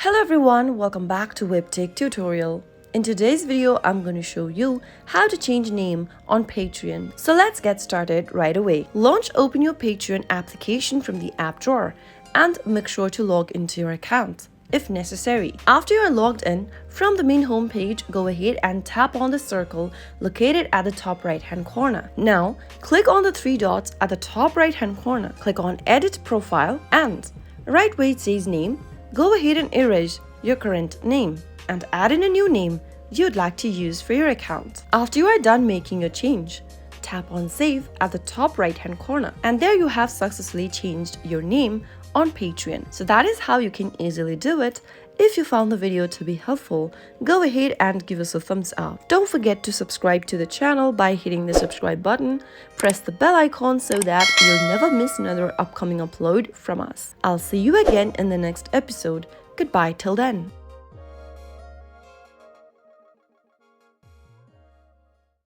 Hello everyone, welcome back to Webtech Tutorial. In today's video, I'm going to show you how to change name on Patreon. So let's get started right away. Open your Patreon application from the app drawer and make sure to log into your account if necessary. After you are logged in, from the main home page, go ahead and tap on the circle located at the top right hand corner. Now, click on the three dots at the top right hand corner. Click on Edit Profile and right where it says Name, go ahead and erase your current name and add in a new name you'd like to use for your account. After you are done making your change, tap on Save at the top right hand corner and there you have successfully changed your name on Patreon. So that is how you can easily do it. If you found the video to be helpful, go ahead and give us a thumbs up. Don't forget to subscribe to the channel by hitting the subscribe button. Press the bell icon so that you'll never miss another upcoming upload from us. I'll see you again in the next episode. Goodbye till then.